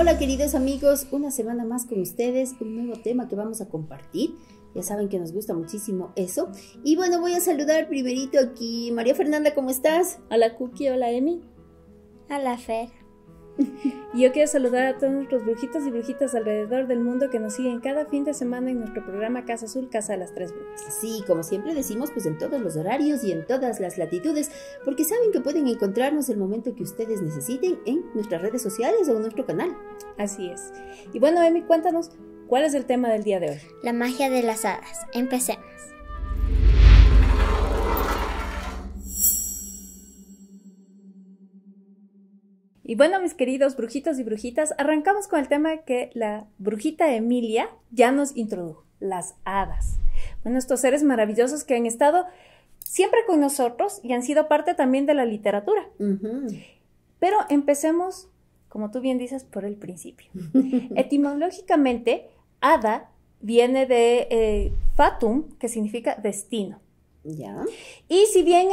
Hola queridos amigos, una semana más con ustedes, un nuevo tema que vamos a compartir. Ya saben que nos gusta muchísimo eso. Y bueno, voy a saludar primerito aquí. María Fernanda, ¿cómo estás? Hola Cookie, hola Emi. Hola Fer. Y yo quiero saludar a todos nuestros brujitos y brujitas alrededor del mundo que nos siguen cada fin de semana en nuestro programa Casa Azul, Casa de las Tres Brujas. Sí, como siempre decimos, pues en todos los horarios y en todas las latitudes, porque saben que pueden encontrarnos el momento que ustedes necesiten en nuestras redes sociales o en nuestro canal. Así es. Y bueno, Emi, cuéntanos, ¿cuál es el tema del día de hoy? La magia de las hadas. Empecemos. Y bueno, mis queridos brujitos y brujitas, arrancamos con el tema que la brujita Emilia ya nos introdujo, las hadas. Bueno, estos seres maravillosos que han estado siempre con nosotros y han sido parte también de la literatura. Pero empecemos, como tú bien dices, por el principio. Etimológicamente, hada viene de fatum, que significa destino. ¿Ya? Y si bien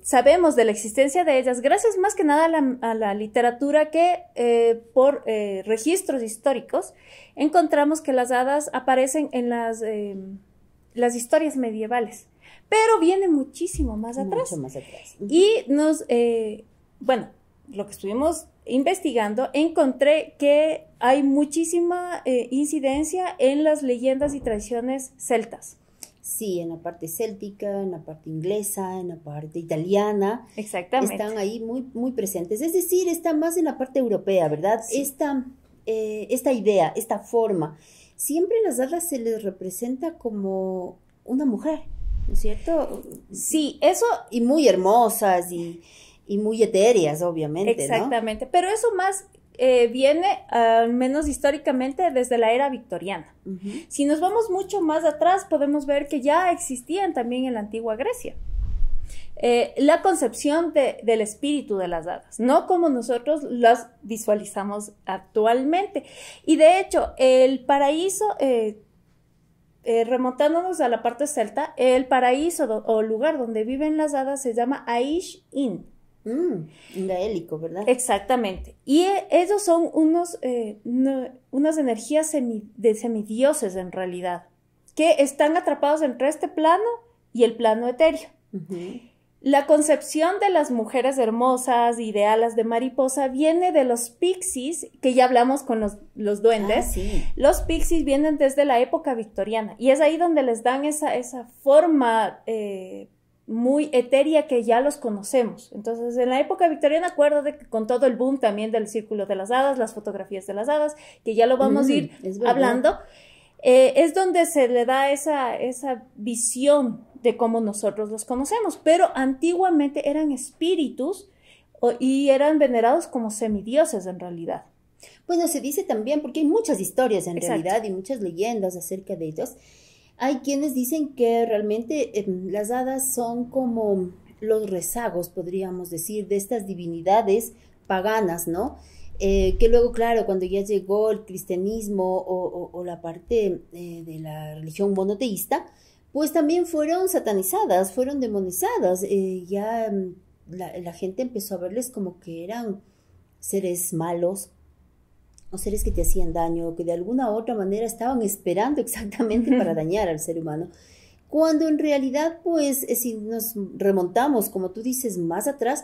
sabemos de la existencia de ellas, gracias más que nada a la literatura que por registros históricos, encontramos que las hadas aparecen en las historias medievales, pero viene muchísimo más atrás. Mucho más atrás. Y bueno, lo que estuvimos investigando, encontré que hay muchísima incidencia en las leyendas y tradiciones celtas. Sí, en la parte céltica, en la parte inglesa, en la parte italiana. Exactamente. Están ahí muy, muy presentes. Es decir, está más en la parte europea, ¿verdad? Sí. Esta idea, esta forma. Siempre las hadas se les representa como una mujer, ¿no es cierto? Sí, eso. Y muy hermosas y muy etéreas, obviamente, exactamente, ¿no? Pero eso más viene, al menos históricamente, desde la era victoriana. Si nos vamos mucho más atrás, podemos ver que ya existían también en la antigua Grecia. La concepción del espíritu de las hadas, no como nosotros las visualizamos actualmente. Y de hecho, el paraíso, remontándonos a la parte celta, el paraíso o lugar donde viven las hadas se llama Aish In. Gaélico, ¿verdad? Exactamente. Y ellos son unas energías de semidioses en realidad, que están atrapados entre este plano y el plano etéreo. La concepción de las mujeres hermosas y de alas de mariposa viene de los pixies, que ya hablamos con los duendes. Sí. Los pixies vienen desde la época victoriana y es ahí donde les dan esa forma muy etérea que ya los conocemos. Entonces, en la época victoriana, acuérdate que con todo el boom también del círculo de las hadas, las fotografías de las hadas, que ya lo vamos a ir hablando, es donde se le da esa visión de cómo nosotros los conocemos. Pero antiguamente eran espíritus y eran venerados como semidioses en realidad. Bueno, se dice también, porque hay muchas historias en Exacto. realidad y muchas leyendas acerca de ellos. Hay quienes dicen que realmente las hadas son como los rezagos, podríamos decir, de estas divinidades paganas, ¿no? Que luego, claro, cuando ya llegó el cristianismo o la parte de la religión monoteísta, pues también fueron satanizadas, fueron demonizadas. Ya la gente empezó a verles como que eran seres malos, o seres que te hacían daño, o que de alguna u otra manera estaban esperando exactamente para dañar al ser humano. Cuando en realidad, pues, si nos remontamos, como tú dices, más atrás,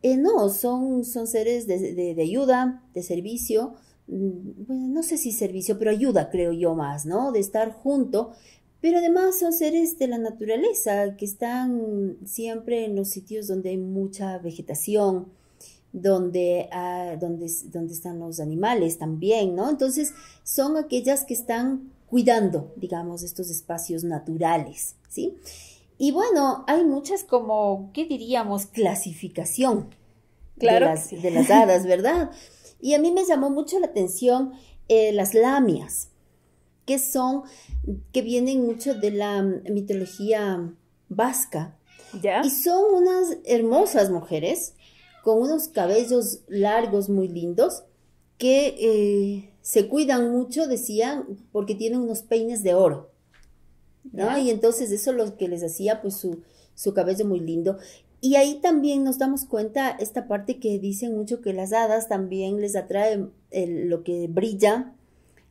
no, son seres de ayuda, de servicio, bueno, no sé si servicio, pero ayuda, creo yo más, ¿no? De estar junto, pero además son seres de la naturaleza, que están siempre en los sitios donde hay mucha vegetación, donde están los animales también, ¿no? Entonces, son aquellas que están cuidando, digamos, estos espacios naturales, ¿sí? Y bueno, hay muchas como, ¿qué diríamos? Clasificación Claro de las hadas, ¿verdad? Y a mí me llamó mucho la atención las lamias, que vienen mucho de la mitología vasca. ¿Ya? Y son unas hermosas mujeres con unos cabellos largos muy lindos que se cuidan mucho, decían, porque tienen unos peines de oro, ¿no? Y entonces eso es lo que les hacía pues su cabello muy lindo. Y ahí también nos damos cuenta esta parte que dicen mucho que las hadas también les atrae lo que brilla,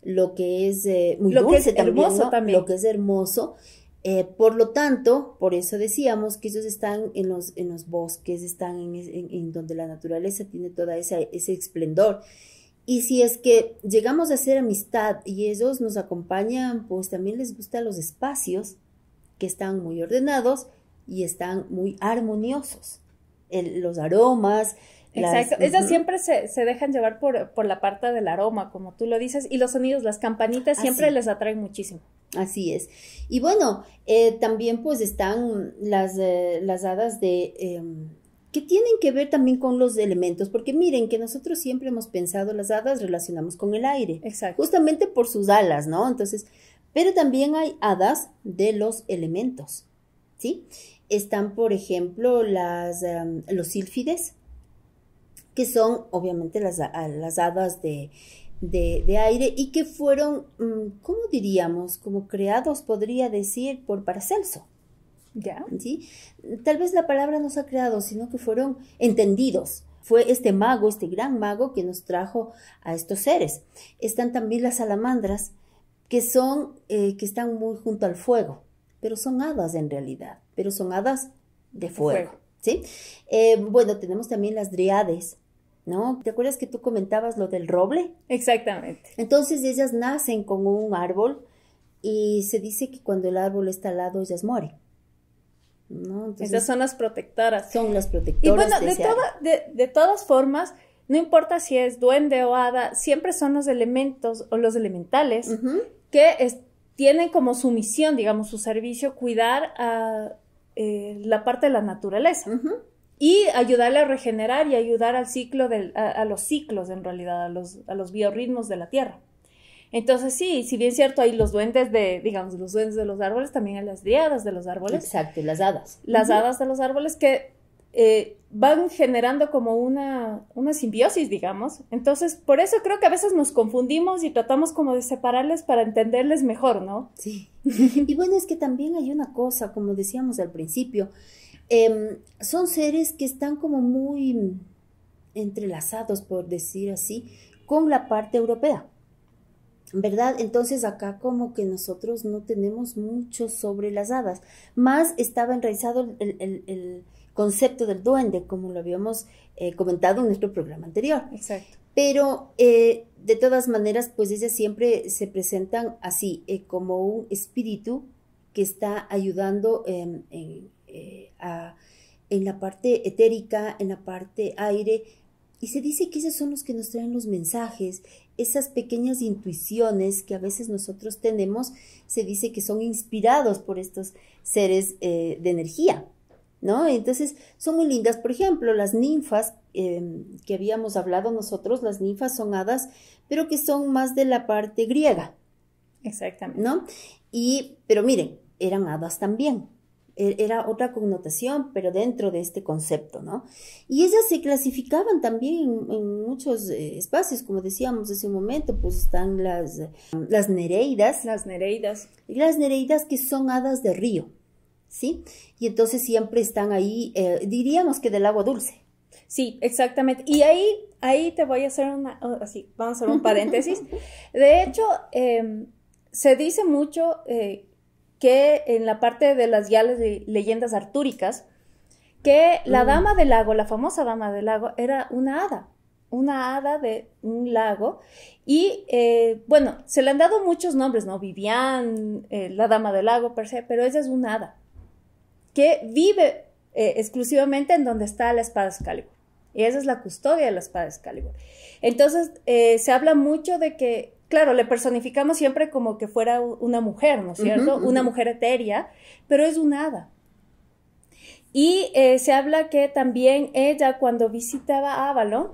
lo que es muy Lo que dulce es también, hermoso ¿no? también. Lo que es hermoso. Por lo tanto, por eso decíamos que ellos están en los bosques, están en donde la naturaleza tiene toda ese esplendor. Y si es que llegamos a hacer amistad y ellos nos acompañan, pues también les gustan los espacios que están muy ordenados y están muy armoniosos. Los aromas. Exacto, ellas siempre se dejan llevar por la parte del aroma, como tú lo dices, y los sonidos, las campanitas siempre les atraen muchísimo. Así es. Y bueno, también pues están las hadas que tienen que ver también con los elementos, porque miren que nosotros siempre hemos pensado las hadas relacionamos con el aire, Exacto. justamente por sus alas, ¿no? Entonces, pero también hay hadas de los elementos, ¿sí? Están, por ejemplo, los sílfides, que son obviamente las hadas de aire y que fueron, ¿cómo diríamos? Como creados, podría decir, por Paracelso. ¿Ya? ¿Sí? Tal vez la palabra no se ha creado, sino que fueron entendidos. Fue este mago, este gran mago que nos trajo a estos seres. Están también las salamandras, que están muy junto al fuego, pero son hadas en realidad, pero son hadas de fuego. ¿Sí? Bueno, tenemos también las dríades, ¿no? ¿Te acuerdas que tú comentabas lo del roble? Exactamente. Entonces ellas nacen con un árbol y se dice que cuando el árbol está al lado, ellas mueren, ¿no? Entonces, esas son las protectoras. Son las protectoras. Y bueno, de todas formas, no importa si es duende o hada, siempre son los elementos o los elementales que tienen como su misión, digamos, su servicio, cuidar a la parte de la naturaleza. Y ayudarle a regenerar y ayudar al ciclo a los ciclos, en realidad, a los biorritmos de la Tierra. Entonces, sí, si bien es cierto, hay los duendes los duendes de los árboles, también hay las dríadas de los árboles. Exacto, las hadas. Las hadas de los árboles que van generando como una simbiosis, digamos. Entonces, por eso creo que a veces nos confundimos y tratamos como de separarles para entenderles mejor, ¿no? Sí. Y bueno, es que también hay una cosa, como decíamos al principio, son seres que están como muy entrelazados, por decir así, con la parte europea, ¿verdad? Entonces acá como que nosotros no tenemos mucho sobre las hadas, más estaba enraizado el concepto del duende, como lo habíamos comentado en nuestro programa anterior. Exacto. Pero de todas maneras, pues ellas siempre se presentan así, como un espíritu que está ayudando en la parte etérica, en la parte aire, y se dice que esos son los que nos traen los mensajes, esas pequeñas intuiciones que a veces nosotros tenemos, se dice que son inspirados por estos seres de energía, ¿no? Entonces son muy lindas. Por ejemplo, las ninfas que habíamos hablado nosotros, las ninfas son hadas, pero que son más de la parte griega. Exactamente. ¿No? Pero miren, eran hadas también. Era otra connotación, pero dentro de este concepto, ¿no? Y ellas se clasificaban también en muchos espacios, como decíamos hace un momento, pues están las nereidas. Las nereidas. Las nereidas que son hadas de río, ¿sí? Y entonces siempre están ahí, diríamos que del agua dulce. Sí, exactamente. Y ahí te voy a hacer vamos a hacer un paréntesis. De hecho, se dice mucho que en la parte de las leyendas artúricas, que la dama del lago, la famosa dama del lago, era una hada de un lago, y bueno, se le han dado muchos nombres, ¿no? Vivian, la dama del lago per se, pero ella es una hada que vive exclusivamente en donde está la espada Excalibur, y esa es la custodia de la espada Excalibur. Entonces, se habla mucho de que, claro, le personificamos siempre como que fuera una mujer, ¿no es cierto? Una mujer etérea, pero es una hada. Y se habla que también ella, cuando visitaba Avalon,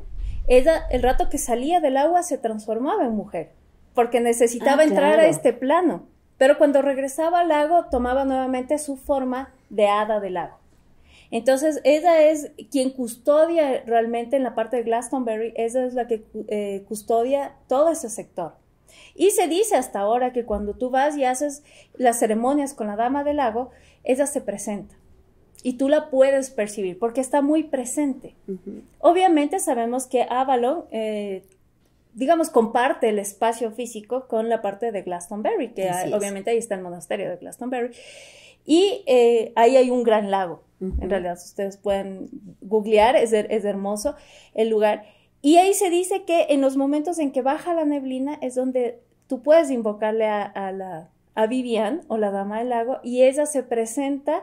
ella, el rato que salía del agua, se transformaba en mujer, porque necesitaba entrar a este plano. Pero cuando regresaba al lago, tomaba nuevamente su forma de hada del lago. Entonces, ella es quien custodia realmente en la parte de Glastonbury, ella es la que custodia todo ese sector. Y se dice hasta ahora que cuando tú vas y haces las ceremonias con la dama del lago, ella se presenta. y tú la puedes percibir porque está muy presente. Obviamente sabemos que Avalon, digamos, comparte el espacio físico con la parte de Glastonbury, que obviamente ahí está el monasterio de Glastonbury, y ahí hay un gran lago. En realidad, ustedes pueden googlear, es hermoso el lugar. Y ahí se dice que en los momentos en que baja la neblina es donde tú puedes invocarle a Vivian, o la Dama del Lago, y ella se presenta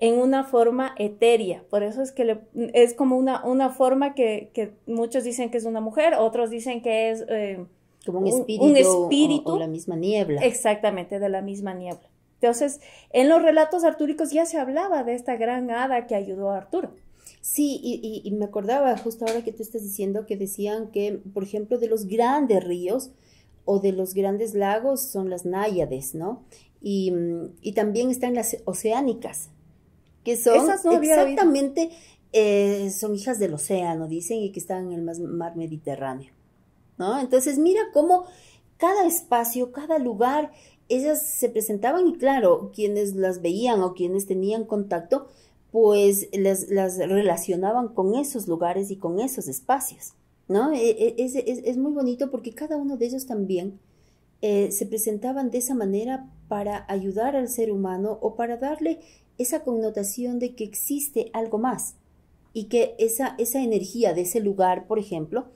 en una forma etérea. Por eso es que es como una forma que muchos dicen que es una mujer, otros dicen que es como un espíritu o la misma niebla. Exactamente, de la misma niebla. Entonces, en los relatos artúricos ya se hablaba de esta gran hada que ayudó a Arturo. Sí, y me acordaba justo ahora que tú estás diciendo que decían que, por ejemplo, de los grandes ríos o de los grandes lagos son las náyades, ¿no? Y también están las oceánicas, que son exactamente, son hijas del océano, dicen, y que están en el mar Mediterráneo, ¿no? Entonces, mira cómo cada espacio, cada lugar, ellas se presentaban y claro, quienes las veían o quienes tenían contacto, pues las relacionaban con esos lugares y con esos espacios, ¿no? Es muy bonito porque cada uno de ellos también se presentaban de esa manera para ayudar al ser humano o para darle esa connotación de que existe algo más y que esa energía de ese lugar, por ejemplo,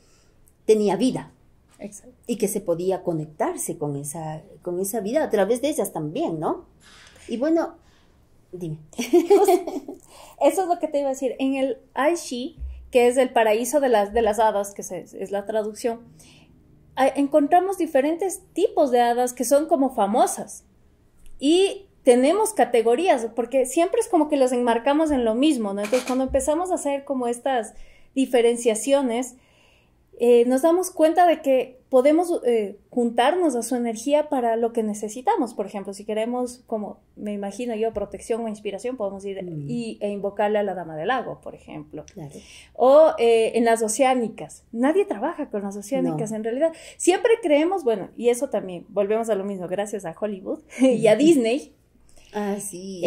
tenía vida. Exacto. Y que se podía conectarse con esa vida a través de ellas también, ¿no? Y bueno, dime. Eso es lo que te iba a decir. En el Aishi, que es el paraíso de las hadas, que es la traducción, encontramos diferentes tipos de hadas que son como famosas. Y tenemos categorías, porque siempre es como que los enmarcamos en lo mismo, ¿no? Entonces, cuando empezamos a hacer como estas diferenciaciones, nos damos cuenta de que podemos juntarnos a su energía para lo que necesitamos. Por ejemplo, si queremos, como me imagino yo, protección o inspiración, podemos ir e invocarle a la Dama del Lago, por ejemplo. Claro. O en las oceánicas. Nadie trabaja con las oceánicas, en realidad. Siempre creemos, bueno, y eso también, volvemos a lo mismo, gracias a Hollywood y a Disney. Ah, sí.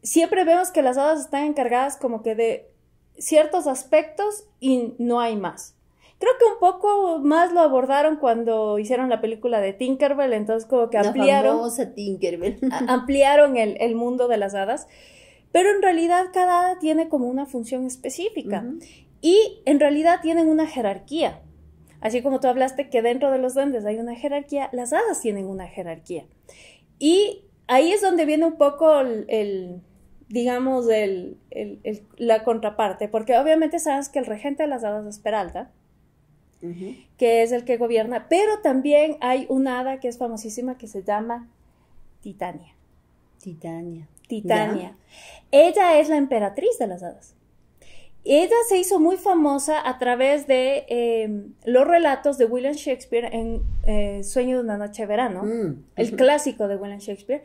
Siempre vemos que las hadas están encargadas como que de ciertos aspectos y no hay más. Creo que un poco más lo abordaron cuando hicieron la película de Tinkerbell, entonces como que ampliaron, la famosa Tinkerbell. ampliaron el mundo de las hadas, pero en realidad cada hada tiene como una función específica y en realidad tienen una jerarquía. Así como tú hablaste que dentro de los duendes hay una jerarquía, las hadas tienen una jerarquía. Y ahí es donde viene un poco digamos, la contraparte, porque obviamente sabes que el regente de las hadas es Peralta, que es el que gobierna, pero también hay una hada que es famosísima que se llama Titania. ¿Ya? Ella es la emperatriz de las hadas. Ella se hizo muy famosa a través de los relatos de William Shakespeare en Sueño de una noche de verano, el clásico de William Shakespeare,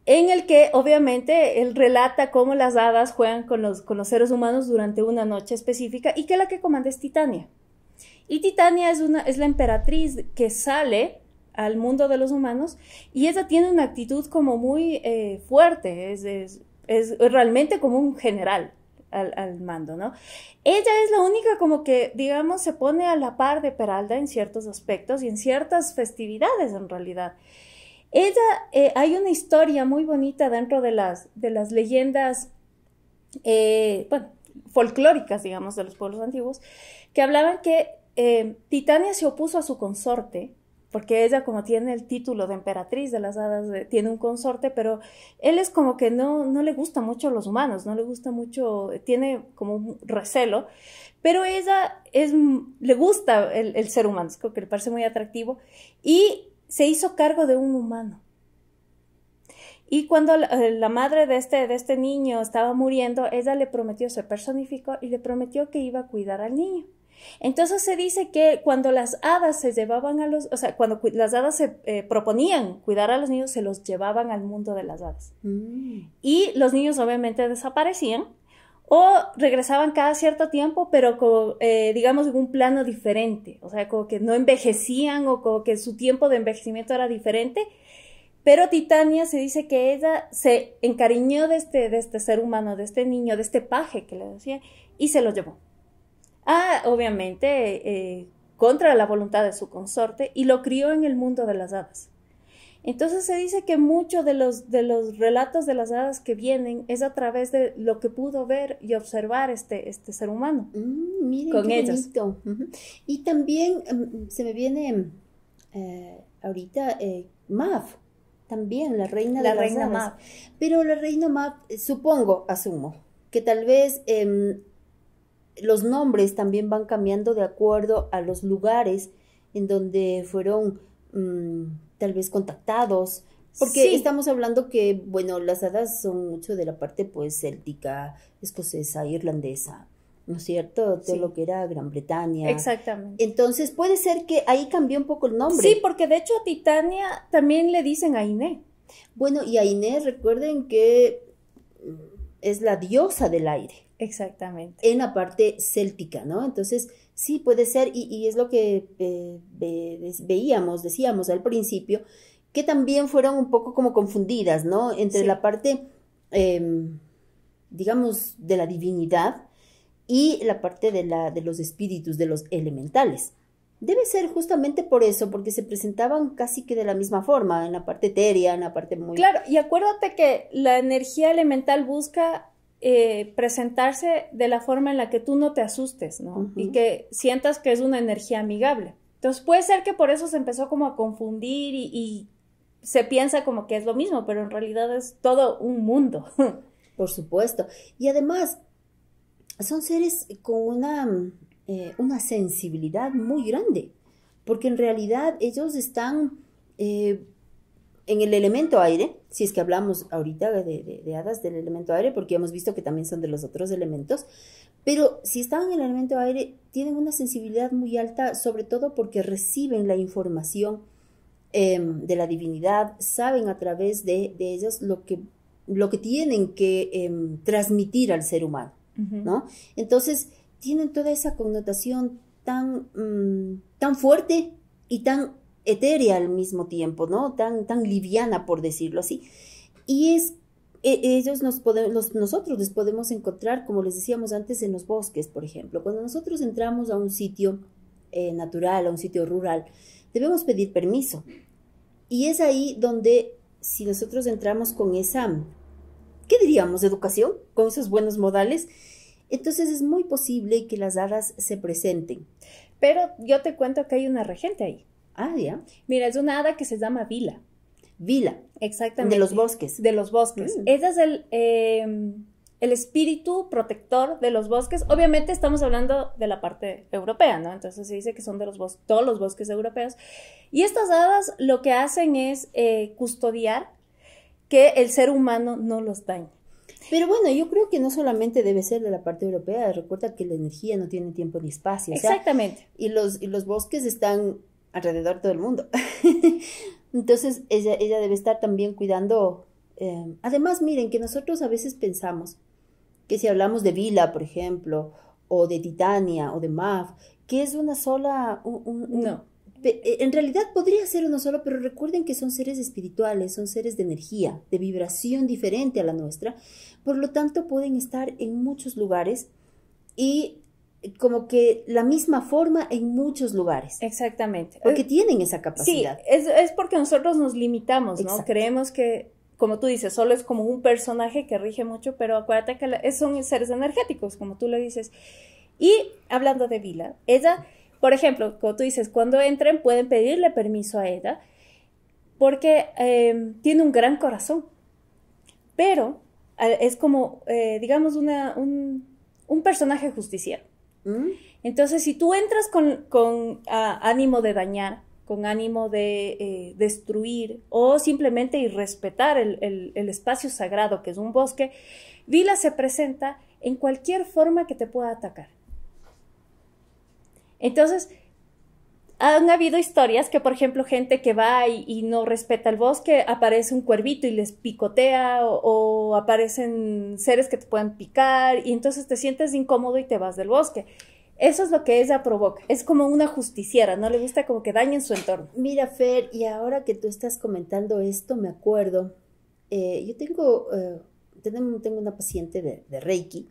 en el que obviamente él relata cómo las hadas juegan con los seres humanos durante una noche específica y que la que comanda es Titania. Y Titania es la emperatriz que sale al mundo de los humanos y ella tiene una actitud como muy fuerte, es realmente como un general al mando, ¿no? Ella es la única como que, digamos, se pone a la par de Peralta en ciertos aspectos y en ciertas festividades en realidad. Ella, hay una historia muy bonita dentro de las leyendas, folclóricas, digamos, de los pueblos antiguos, que hablaban que Titania se opuso a su consorte, porque ella como tiene el título de emperatriz de las hadas, tiene un consorte, pero él es como que no le gusta mucho los humanos, no le gusta mucho, tiene como un recelo, pero ella le gusta el ser humano, es como que le parece muy atractivo, y se hizo cargo de un humano. Y cuando la madre de este niño estaba muriendo, ella le prometió, se personificó y le prometió que iba a cuidar al niño. Entonces se dice que cuando las hadas se llevaban cuando las hadas se proponían cuidar a los niños, se los llevaban al mundo de las hadas. Y los niños obviamente desaparecían o regresaban cada cierto tiempo, pero como, digamos, en un plano diferente. O sea, como que no envejecían o como que su tiempo de envejecimiento era diferente, Pero Titania se dice que ella se encariñó de este ser humano, de este niño, de este paje que le decía, y se lo llevó. Obviamente, contra la voluntad de su consorte, y lo crió en el mundo de las hadas. Entonces se dice que muchos de los relatos de las hadas que vienen es a través de lo que pudo ver y observar este ser humano. Miren con qué ellos. bonito. Y también se me viene ahorita Mav, también la reina de La las reina hadas. Mav. Pero la reina Mav, asumo, que tal vez los nombres también van cambiando de acuerdo a los lugares en donde fueron tal vez contactados, porque Sí. estamos hablando que, bueno, las hadas son mucho de la parte pues céltica, escocesa, irlandesa, ¿no es cierto? Todo Sí. lo que era Gran Bretaña. Exactamente. Entonces puede ser que ahí cambió un poco el nombre. Sí, porque de hecho a Titania también le dicen Ainé. Bueno, y a Inés, recuerden que es la diosa del aire Exactamente. en la parte céltica, ¿no? Entonces, sí, puede ser, y es lo que decíamos al principio, que también fueron un poco como confundidas, ¿no? Entre Sí. la parte, digamos, de la divinidad y la parte de los espíritus, de los elementales. Debe ser justamente por eso, porque se presentaban casi que de la misma forma, en la parte etérea, en la parte muy... Claro, y acuérdate que la energía elemental busca presentarse de la forma en la que tú no te asustes, ¿no? Ujú. Y que sientas que es una energía amigable. Entonces puede ser que por eso se empezó como a confundir y se piensa como que es lo mismo, pero en realidad es todo un mundo. Por supuesto. Y además, son seres con una sensibilidad muy grande, porque en realidad ellos están en el elemento aire, si es que hablamos ahorita de hadas del elemento aire, porque hemos visto que también son de los otros elementos, pero si están en el elemento aire, tienen una sensibilidad muy alta, sobre todo porque reciben la información de la divinidad, saben a través de ellos lo que tienen que transmitir al ser humano, ¿no? Entonces, tienen toda esa connotación tan fuerte y tan etérea al mismo tiempo, ¿no? Tan liviana, por decirlo así. Y nosotros les podemos encontrar, como les decíamos antes, en los bosques, por ejemplo. Cuando nosotros entramos a un sitio natural, a un sitio rural, debemos pedir permiso. Y es ahí donde, si nosotros entramos con esa, ¿qué diríamos? Educación, con esos buenos modales, entonces es muy posible que las hadas se presenten. Pero yo te cuento que hay una regente ahí. Ya. Mira, es una hada que se llama Vila. Vila. Exactamente. De los bosques. De los bosques. Ella es el espíritu protector de los bosques. Obviamente estamos hablando de la parte europea, ¿no? Entonces se dice que son de todos los bosques europeos. Y estas hadas lo que hacen es custodiar que el ser humano no los dañe. Pero bueno, yo creo que no solamente debe ser de la parte europea. Recuerda que la energía no tiene tiempo ni espacio. Exactamente. Y los bosques están alrededor de todo el mundo. Entonces ella debe estar también cuidando. Además, miren que nosotros a veces pensamos que si hablamos de Vila, por ejemplo, o de Titania, o de Mav, que es una sola... No. En realidad podría ser uno solo, pero recuerden que son seres espirituales, son seres de energía, de vibración diferente a la nuestra. Por lo tanto, pueden estar en muchos lugares y como que la misma forma en muchos lugares. Exactamente. Porque tienen esa capacidad. Sí, es porque nosotros nos limitamos, ¿no? Exacto. Creemos que, como tú dices, solo es como un personaje que rige mucho, pero acuérdate que son seres energéticos, como tú lo dices. Y hablando de Vila, ella, por ejemplo, como tú dices, cuando entren pueden pedirle permiso a ella porque tiene un gran corazón, pero es como, digamos, un personaje justiciero. Entonces, si tú entras con ánimo de dañar, con ánimo de destruir o simplemente irrespetar el espacio sagrado que es un bosque, Vila se presenta en cualquier forma que te pueda atacar. Entonces, han habido historias que, por ejemplo, gente que va y no respeta el bosque, aparece un cuervito y les picotea o aparecen seres que te pueden picar y entonces te sientes incómodo y te vas del bosque. Eso es lo que ella provoca. Es como una justiciera, no le gusta como que dañen su entorno. Mira, Fer, y ahora que tú estás comentando esto, me acuerdo, yo tengo una paciente de Reiki,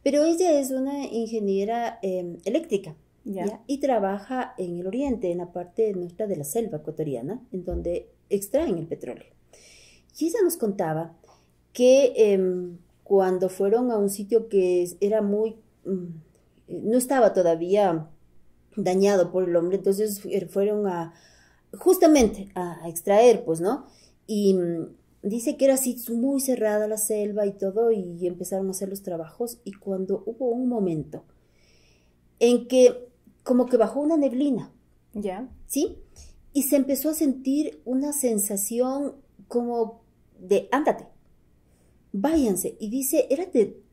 pero ella es una ingeniera eléctrica, ¿ya? Y trabaja en el oriente, en la parte nuestra de la selva ecuatoriana, en donde extraen el petróleo. Y ella nos contaba que cuando fueron a un sitio que era muy, no estaba todavía dañado por el hombre, entonces fueron justamente a extraer, pues, ¿no? Y dice que era así muy cerrada la selva y todo, y empezaron a hacer los trabajos, y cuando hubo un momento en que como que bajó una neblina, ¿ya? ¿Sí? Y se empezó a sentir una sensación como de, ándate, váyanse. Y dice, era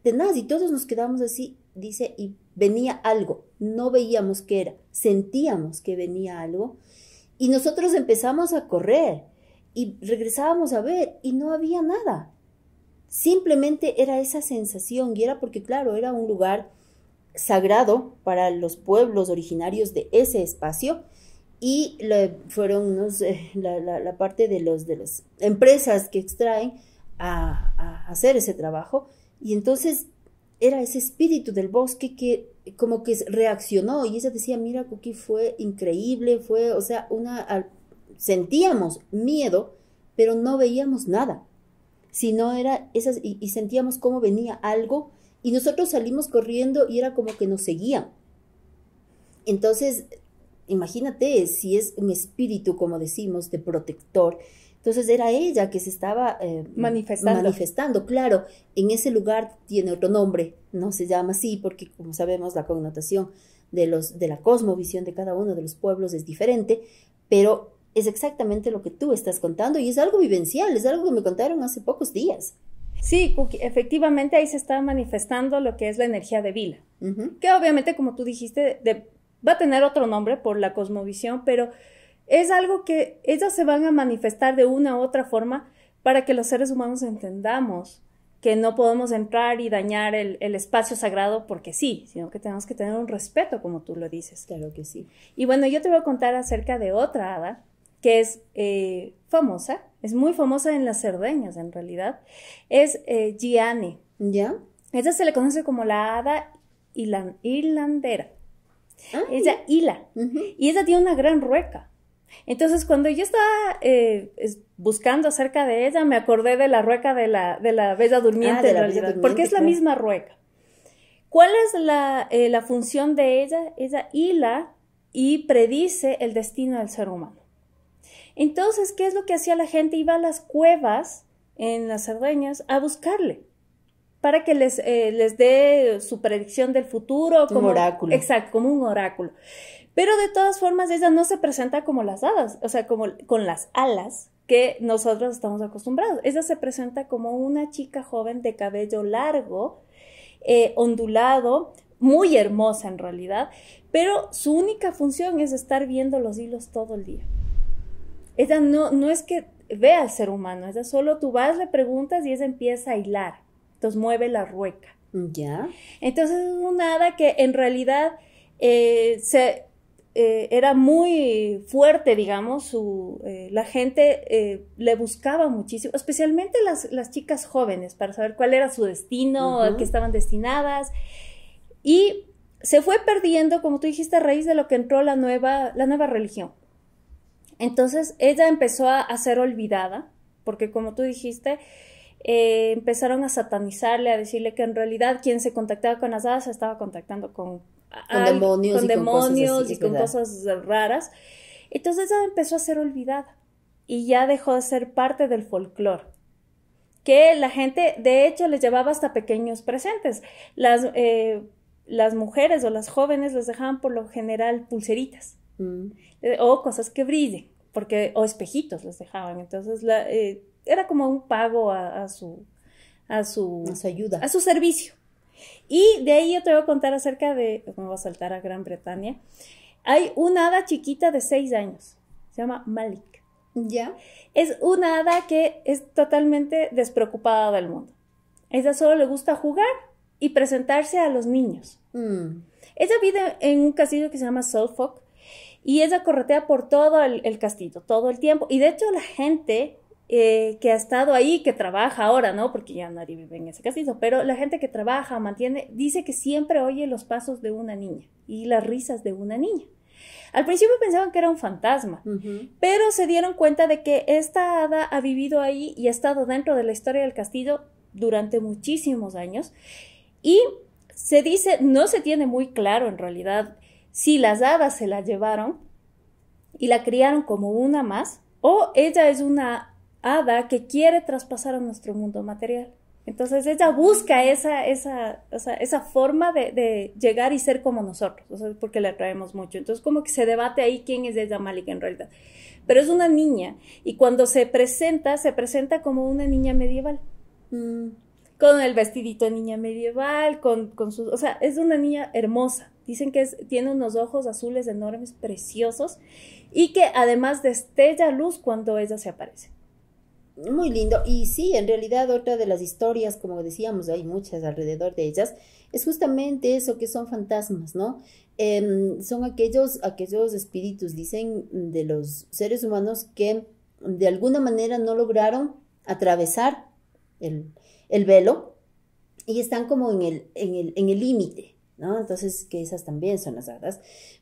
tenaz, y todos nos quedamos así, dice, y venía algo, no veíamos qué era, sentíamos que venía algo, y nosotros empezamos a correr, y regresábamos a ver, y no había nada. Simplemente era esa sensación, y era porque, claro, era un lugar sagrado para los pueblos originarios de ese espacio, y fueron la parte de las empresas que extraen a hacer ese trabajo, y entonces era ese espíritu del bosque que como que reaccionó, y ella decía, mira, Cookie, fue increíble, o sea, sentíamos miedo, pero no veíamos nada, sino era esas, y sentíamos cómo venía algo, y nosotros salimos corriendo y era como que nos seguían. Entonces, imagínate si es un espíritu, como decimos, de protector. Entonces era ella que se estaba manifestando. Claro, en ese lugar tiene otro nombre, no se llama así porque, como sabemos, la connotación de la cosmovisión de cada uno de los pueblos es diferente, pero es exactamente lo que tú estás contando, y es algo vivencial, es algo que me contaron hace pocos días. Sí, Cookie, efectivamente ahí se está manifestando lo que es la energía de Vila, que obviamente, como tú dijiste, va a tener otro nombre por la cosmovisión, pero es algo que ellos se van a manifestar de una u otra forma para que los seres humanos entendamos que no podemos entrar y dañar el espacio sagrado porque sí, sino que tenemos que tener un respeto, como tú lo dices. Claro que sí. Y bueno, yo te voy a contar acerca de otra hada que es famosa, es muy famosa en las Cerdeñas en realidad, es Gianni. ¿Ya? Ella se le conoce como la hada irlandera. Ella hila, y ella tiene una gran rueca. Entonces, cuando yo estaba buscando acerca de ella, me acordé de la rueca de la Bella Durmiente, en realidad, porque es la misma rueca. ¿Cuál es la función de ella? Ella hila y predice el destino del ser humano. Entonces, ¿qué es lo que hacía la gente? Iba a las cuevas en las Cerdeñas a buscarle para que les dé su predicción del futuro. Como un oráculo. Exacto, como un oráculo. Pero de todas formas, ella no se presenta como las hadas, o sea, como con las alas que nosotros estamos acostumbrados. Ella se presenta como una chica joven de cabello largo, ondulado, muy hermosa en realidad, pero su única función es estar viendo los hilos todo el día. Ella no es que vea al ser humano, ella solo tú vas, le preguntas y ella empieza a hilar, entonces mueve la rueca. ¿Ya? Entonces es una hada que en realidad era muy fuerte, digamos, la gente le buscaba muchísimo, especialmente las chicas jóvenes, para saber cuál era su destino, a qué estaban destinadas, y se fue perdiendo, como tú dijiste, a raíz de lo que entró la nueva religión. Entonces ella empezó a ser olvidada, porque como tú dijiste, empezaron a satanizarle, a decirle que en realidad quien se contactaba con las hadas se estaba contactando con demonios y con cosas raras. Entonces ella empezó a ser olvidada y ya dejó de ser parte del folclore, que la gente de hecho les llevaba hasta pequeños presentes. Las mujeres o las jóvenes les dejaban por lo general pulseritas o cosas que brillen, o espejitos les dejaban. Entonces era como un pago a su ayuda, a su servicio. Y de ahí yo te voy a contar acerca me voy a saltar a Gran Bretaña. Hay una hada chiquita de 6 años, se llama Malik. ¿Ya? Es una hada que es totalmente despreocupada del mundo. Ella solo le gusta jugar y presentarse a los niños. Ella vive en un castillo que se llama Suffolk y ella corretea por todo el castillo, todo el tiempo. Y de hecho la gente que ha estado ahí, que trabaja ahora, ¿no? Porque ya nadie vive en ese castillo, pero la gente que trabaja, mantiene, dice que siempre oye los pasos de una niña y las risas de una niña. Al principio pensaban que era un fantasma, pero se dieron cuenta de que esta hada ha vivido ahí y ha estado dentro de la historia del castillo durante muchísimos años. Y se dice, no se tiene muy claro en realidad si las hadas se la llevaron y la criaron como una más, o ella es una hada que quiere traspasar a nuestro mundo material. Entonces ella busca esa forma de llegar y ser como nosotros, o sea, porque la atraemos mucho. Entonces como que se debate ahí quién es ella Malika en realidad. Pero es una niña y cuando se presenta como una niña medieval. Con el vestidito de niña medieval, o sea, es una niña hermosa. Dicen que tiene unos ojos azules enormes, preciosos, y que además destella luz cuando ella se aparece. Muy lindo. Y sí, en realidad otra de las historias, como decíamos, hay muchas alrededor de ellas, es justamente eso, que son fantasmas, ¿no? Son aquellos espíritus, dicen, de los seres humanos que de alguna manera no lograron atravesar el velo y están como en el límite, ¿no? Entonces, que esas también son las hadas.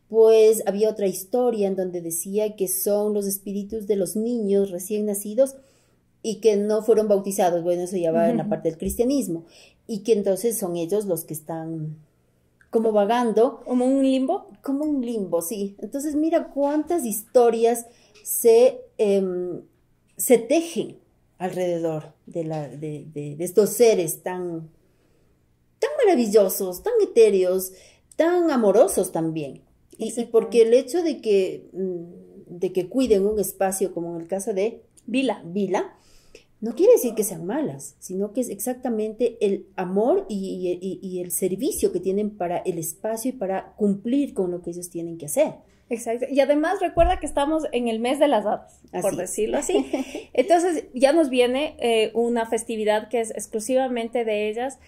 Pues había otra historia en donde decía que son los espíritus de los niños recién nacidos y que no fueron bautizados. Bueno, eso ya va en la parte del cristianismo. Y que entonces son ellos los que están como vagando. ¿Como un limbo? Como un limbo, sí. Entonces, mira cuántas historias se tejen alrededor de estos seres tan maravillosos, tan etéreos, tan amorosos también. Y porque el hecho de que cuiden un espacio, como en el caso de Vila, no quiere decir que sean malas, sino que es exactamente el amor y el servicio que tienen para el espacio y para cumplir con lo que ellos tienen que hacer. Exacto. Y además recuerda que estamos en el mes de las hadas, por decirlo así. Entonces ya nos viene una festividad que es exclusivamente de ellas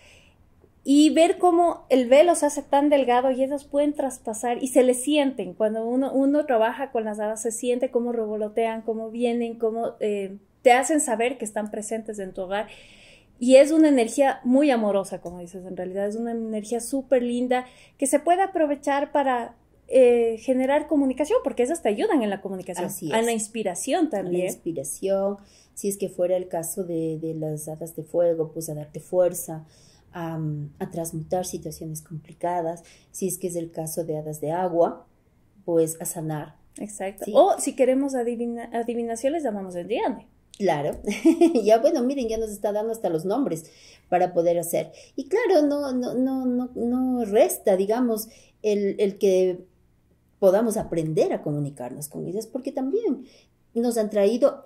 y ver cómo el velo se hace tan delgado y ellas pueden traspasar y se le sienten. Cuando uno trabaja con las hadas se siente cómo revolotean, cómo vienen, cómo te hacen saber que están presentes en tu hogar. Y es una energía muy amorosa, como dices, en realidad es una energía súper linda que se puede aprovechar para generar comunicación, porque esas te ayudan en la comunicación. Así es. A la inspiración también. A la inspiración, si es que fuera el caso de las hadas de fuego, pues a darte fuerza, a transmutar situaciones complicadas. Si es que es el caso de hadas de agua, pues a sanar. Exacto. ¿Sí? O si queremos adivinación, les llamamos el diane. Claro, ya bueno, miren, ya nos está dando hasta los nombres para poder hacer. Y claro, no resta, digamos, el que podamos aprender a comunicarnos con ellas, porque también nos han traído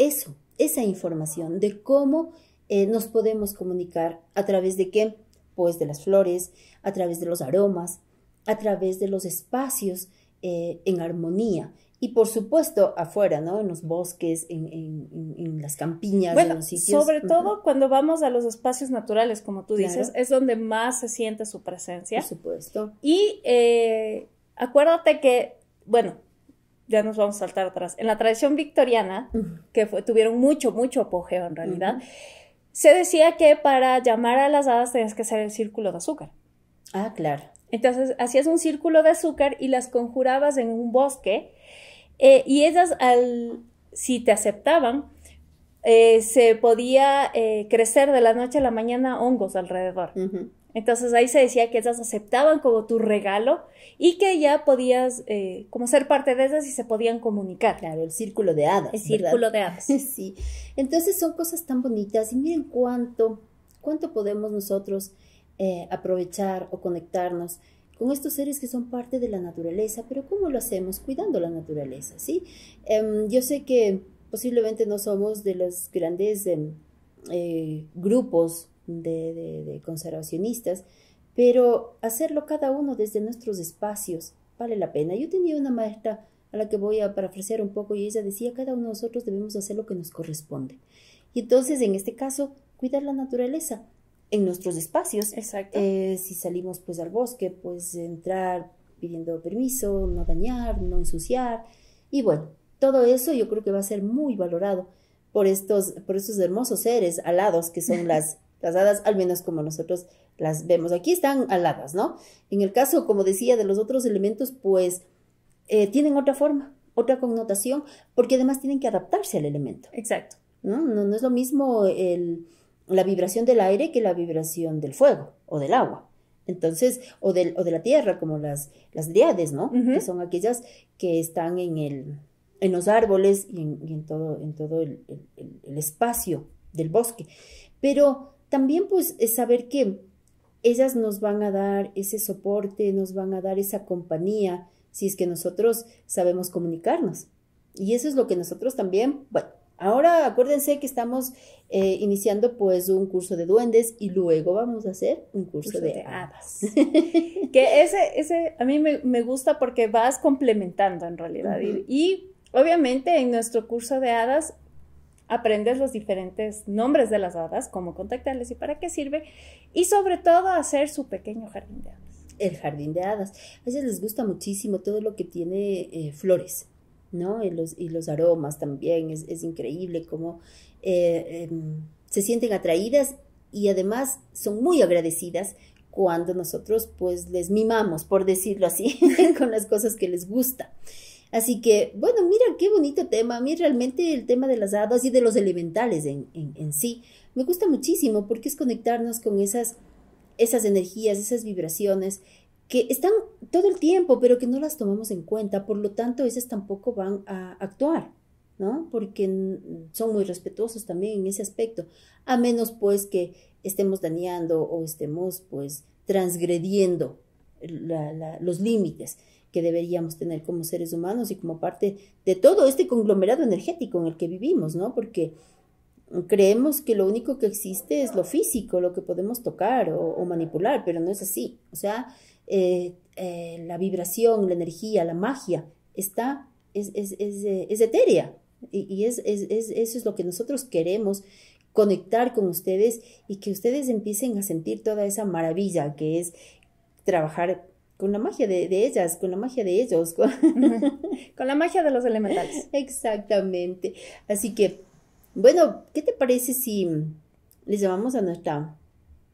esa información de cómo nos podemos comunicar a través de qué, pues de las flores, a través de los aromas, a través de los espacios en armonía. Y por supuesto afuera, ¿no? En los bosques, en las campiñas, bueno, en los sitios. Sobre todo cuando vamos a los espacios naturales, como tú dices, es donde más se siente su presencia. Por supuesto. Y acuérdate que, bueno, ya nos vamos a saltar atrás. En la tradición victoriana, que tuvieron mucho apogeo en realidad, se decía que para llamar a las hadas tenías que hacer el círculo de azúcar. Ah, claro. Entonces hacías un círculo de azúcar y las conjurabas en un bosque. Y ellas, si te aceptaban, se podía crecer de la noche a la mañana hongos alrededor. Entonces ahí se decía que ellas aceptaban como tu regalo y que ya podías como ser parte de ellas y se podían comunicar. Claro, el círculo de hadas. El círculo de hadas. Sí. Entonces son cosas tan bonitas y miren cuánto podemos nosotros aprovechar o conectarnos con estos seres que son parte de la naturaleza, pero ¿cómo lo hacemos? Cuidando la naturaleza, ¿sí? Yo sé que posiblemente no somos de los grandes grupos de conservacionistas, pero hacerlo cada uno desde nuestros espacios vale la pena. Yo tenía una maestra a la que voy a parafrasear un poco y ella decía, cada uno de nosotros debemos hacer lo que nos corresponde. Y entonces, en este caso, cuidar la naturaleza en nuestros espacios. Exacto. Si salimos pues al bosque, pues entrar pidiendo permiso, no dañar, no ensuciar. Y bueno, todo eso yo creo que va a ser muy valorado por estos hermosos seres alados que son las hadas, al menos como nosotros las vemos. Aquí están aladas, ¿no? En el caso, como decía, de los otros elementos, pues tienen otra forma, otra connotación, porque además tienen que adaptarse al elemento. Exacto. No es lo mismo la vibración del aire que la vibración del fuego o del agua. Entonces, o de la tierra, como las dríades, ¿no? Que son aquellas que están en los árboles y en todo el espacio del bosque. Pero también, pues, es saber que ellas nos van a dar ese soporte, nos van a dar esa compañía, si es que nosotros sabemos comunicarnos. Y eso es lo que nosotros también, bueno, ahora acuérdense que estamos iniciando pues un curso de duendes y luego vamos a hacer un curso de hadas. Que ese a mí me gusta porque vas complementando en realidad. Y obviamente en nuestro curso de hadas aprendes los diferentes nombres de las hadas, cómo contactarles y para qué sirve, y sobre todo hacer su pequeño jardín de hadas. El jardín de hadas. A ellos les gusta muchísimo todo lo que tiene flores, ¿no? Y los aromas también, es increíble cómo se sienten atraídas y además son muy agradecidas cuando nosotros pues les mimamos, por decirlo así, con las cosas que les gusta. Así que, bueno, mira qué bonito tema. A mí realmente el tema de las hadas y de los elementales en sí me gusta muchísimo porque es conectarnos con esas energías, esas vibraciones que están todo el tiempo, pero que no las tomamos en cuenta. Por lo tanto, esas tampoco van a actuar, ¿no? Porque son muy respetuosos también en ese aspecto, a menos pues que estemos dañando o estemos pues transgrediendo los límites que deberíamos tener como seres humanos y como parte de todo este conglomerado energético en el que vivimos, ¿no? Porque creemos que lo único que existe es lo físico, lo que podemos tocar o manipular, pero no es así. O sea, la vibración, la energía, la magia es etérea y eso es lo que nosotros queremos, conectar con ustedes y que ustedes empiecen a sentir toda esa maravilla que es trabajar con la magia de ellas, con la magia de ellos. Con la magia de los elementales. Exactamente. Así que, bueno, ¿qué te parece si les llamamos a nuestra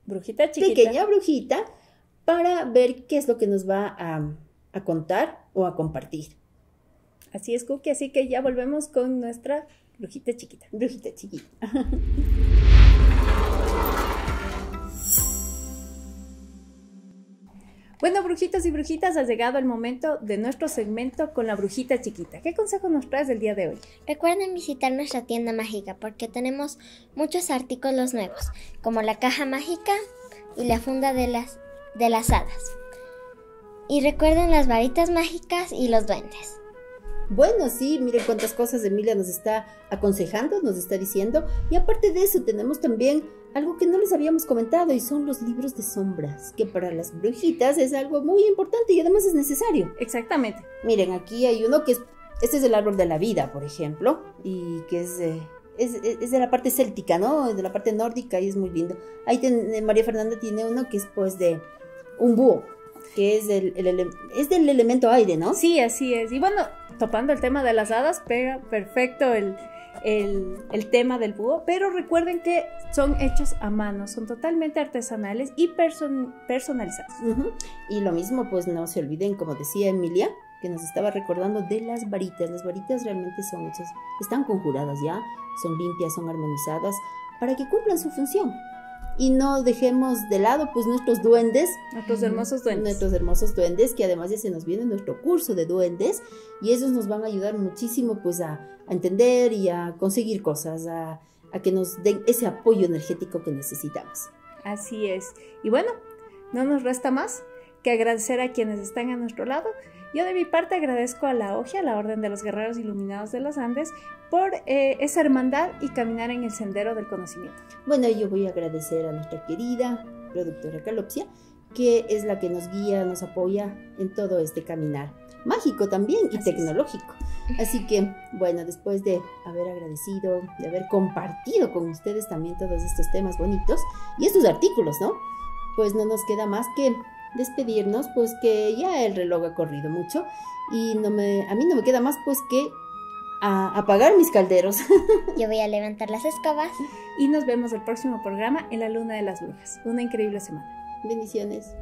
brujita chiquita, pequeña brujita, para ver qué es lo que nos va a contar o a compartir? Así es, Cookie, así que ya volvemos con nuestra brujita chiquita. Brujita chiquita. Bueno, brujitos y brujitas, ha llegado el momento de nuestro segmento con la brujita chiquita. ¿Qué consejo nos traes el día de hoy? Recuerden visitar nuestra tienda mágica porque tenemos muchos artículos nuevos, como la caja mágica y la funda de las hadas. Y recuerden las varitas mágicas y los duendes. Bueno, sí, miren cuántas cosas Emilia nos está aconsejando, nos está diciendo. Y aparte de eso, tenemos también algo que no les habíamos comentado y son los libros de sombras, que para las brujitas es algo muy importante y además es necesario. Exactamente. Miren, aquí hay uno que este es el árbol de la vida, por ejemplo, y que es de la parte céltica, ¿no? De la parte nórdica y es muy lindo. Ahí María Fernanda tiene uno que es pues de un búho, que es del elemento aire, ¿no? Sí, así es. Y bueno, topando el tema de las hadas, pega perfecto el tema del búho, pero recuerden que son hechos a mano, son totalmente artesanales y personalizados. Y lo mismo, pues no se olviden, como decía Emilia, que nos estaba recordando de las varitas. Las varitas realmente son hechas, están conjuradas ya, son limpias, son armonizadas, para que cumplan su función. Y no dejemos de lado pues nuestros duendes. Nuestros hermosos duendes. Nuestros hermosos duendes, que además ya se nos viene nuestro curso de duendes. Y ellos nos van a ayudar muchísimo pues a entender y a conseguir cosas, a que nos den ese apoyo energético que necesitamos. Así es. Y bueno, no nos resta más que agradecer a quienes están a nuestro lado. Yo de mi parte agradezco a la OGIA, la Orden de los Guerreros Iluminados de los Andes, por esa hermandad y caminar en el sendero del conocimiento. Bueno, yo voy a agradecer a nuestra querida productora Calopsia, que es la que nos guía, nos apoya en todo este caminar mágico también y tecnológico. Así que, bueno, después de haber agradecido, de haber compartido con ustedes también todos estos temas bonitos y estos artículos, ¿no? Pues no nos queda más que despedirnos, pues que ya el reloj ha corrido mucho y a mí no me queda más pues que apagar mis calderos. Yo voy a levantar las escobas. Y nos vemos el próximo programa en la Luna de las Brujas. Una increíble semana. Bendiciones.